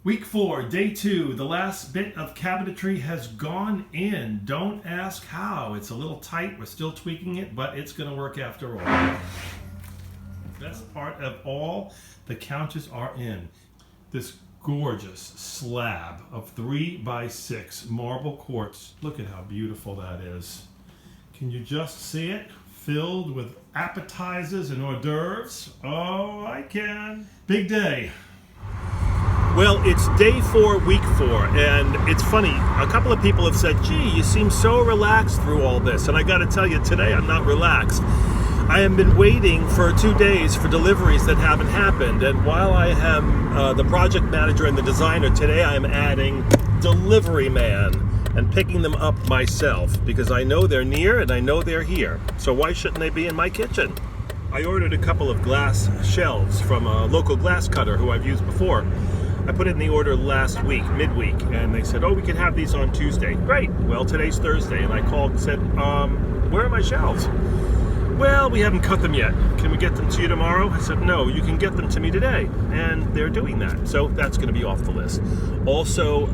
Week 4, day 2, the last bit of cabinetry has gone in. Don't ask how. It's a little tight. We're still tweaking it, but it's going to work after all. Best part of all, the counters are in. This gorgeous slab of 3 by 6 marble quartz. Look at how beautiful that is. Can you just see it? Filled with appetizers and hors d'oeuvres. Oh, I can. Big day. Well, it's day 4, week 4, and it's funny, a couple of people have said, gee, you seem so relaxed through all this, and I gotta tell you, today I'm not relaxed. I have been waiting for 2 days for deliveries that haven't happened, and while I am the project manager and the designer, today I am adding delivery man and picking them up myself, because I know they're near and I know they're here, so why shouldn't they be in my kitchen? I ordered a couple of glass shelves from a local glass cutter who I've used before. I put it in the order last week, midweek, and they said, oh, we can have these on Tuesday. Great. Well, today's Thursday, and I called and said, where are my shelves? Well, we haven't cut them yet. Can we get them to you tomorrow? I said, no, you can get them to me today. And they're doing that. So that's going to be off the list. Also,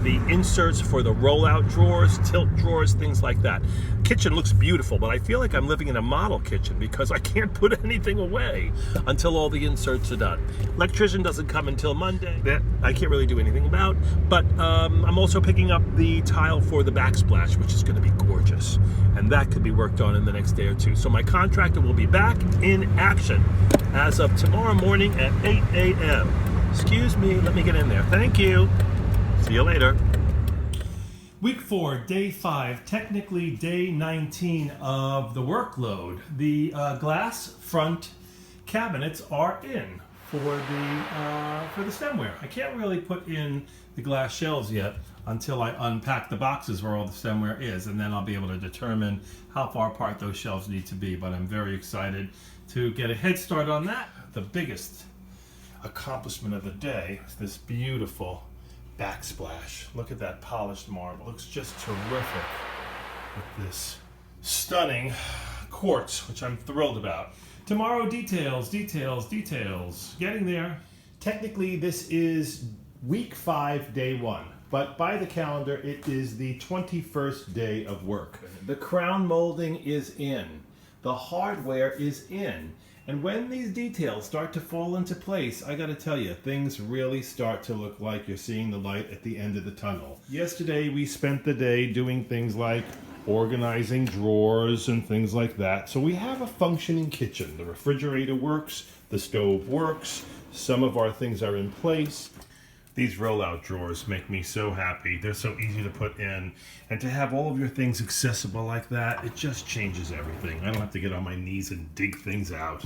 the inserts for the rollout drawers, tilt drawers, things like that. Kitchen looks beautiful, but I feel like I'm living in a model kitchen because I can't put anything away until all the inserts are done. Electrician doesn't come until Monday. That I can't really do anything about. But I'm also picking up the tile for the backsplash, which is going to be gorgeous. And that could be worked on in the next day or two. So my contractor will be back in action as of tomorrow morning at 8 a.m. Excuse me, let me get in there. Thank you. See you later. Week 4, day 5, technically day 19 of the workload. The glass front cabinets are in for the stemware. I can't really put in the glass shelves yet until I unpack the boxes where all the stemware is, and then I'll be able to determine how far apart those shelves need to be, but I'm very excited to get a head start on that. The biggest accomplishment of the day is this beautiful backsplash. Look at that polished marble. It looks just terrific with this stunning quartz, which I'm thrilled about. Tomorrow, details. Getting there. Technically, this is week 5, day 1. But by the calendar, it is the 21st day of work. The crown molding is in. The hardware is in. And when these details start to fall into place, I gotta tell you, things really start to look like you're seeing the light at the end of the tunnel. Yesterday, we spent the day doing things like organizing drawers and things like that. So we have a functioning kitchen. The refrigerator works, the stove works, some of our things are in place. These rollout drawers make me so happy. They're so easy to put in. And to have all of your things accessible like that, it just changes everything. I don't have to get on my knees and dig things out.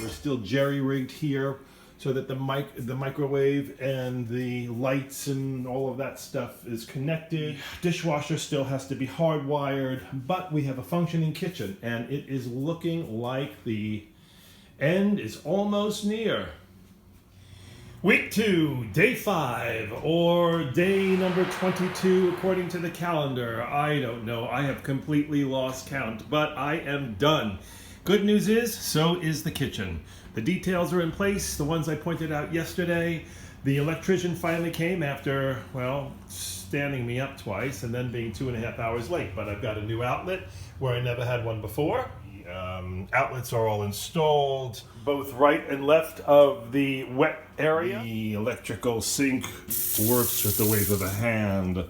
We're still jerry-rigged here so that the microwave and the lights and all of that stuff is connected. Dishwasher still has to be hardwired, but we have a functioning kitchen, and it is looking like the end is almost near. Week 2, day 5, or day number 22 according to the calendar. I don't know. I have completely lost count, but I am done. Good news is, so is the kitchen. The details are in place, the ones I pointed out yesterday. The electrician finally came after, well, standing me up twice and then being 2.5 hours late. But I've got a new outlet where I never had one before. Outlets are all installed, both right and left of the wet area. The electrical sink works with the wave of a hand.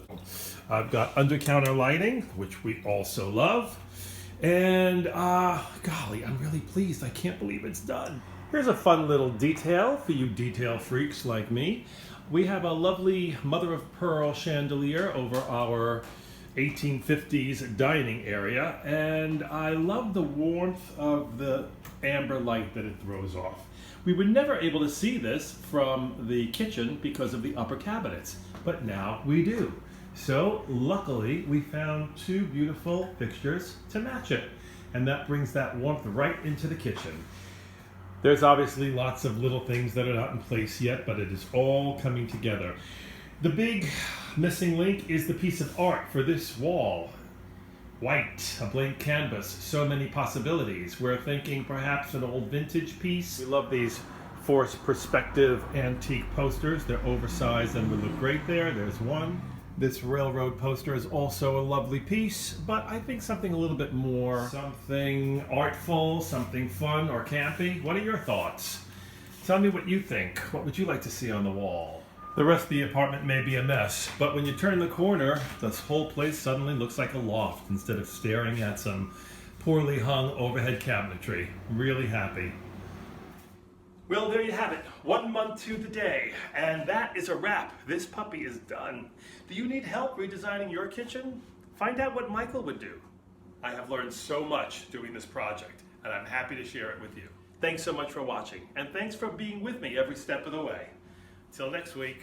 I've got under-counter lighting, which we also love. And, golly, I'm really pleased. I can't believe it's done. Here's a fun little detail for you detail freaks like me. We have a lovely mother-of-pearl chandelier over our 1850s dining area, and I love the warmth of the amber light that it throws off. We were never able to see this from the kitchen because of the upper cabinets, but now we do. So luckily we found 2 beautiful fixtures to match it, and that brings that warmth right into the kitchen. There's obviously lots of little things that are not in place yet, but it is all coming together. The big missing link is the piece of art for this wall. White, a blank canvas, so many possibilities. We're thinking perhaps an old vintage piece. We love these forced perspective antique posters. They're oversized and would look great there. There's one. This railroad poster is also a lovely piece, but I think something a little bit more, something artful, something fun or campy. What are your thoughts? Tell me what you think. What would you like to see on the wall? The rest of the apartment may be a mess, but when you turn the corner, this whole place suddenly looks like a loft instead of staring at some poorly hung overhead cabinetry. Really happy. Well, there you have it. 1 month to the day. And that is a wrap. This puppy is done. Do you need help redesigning your kitchen? Find out what Michael would do. I have learned so much doing this project, and I'm happy to share it with you. Thanks so much for watching, and thanks for being with me every step of the way. Till next week.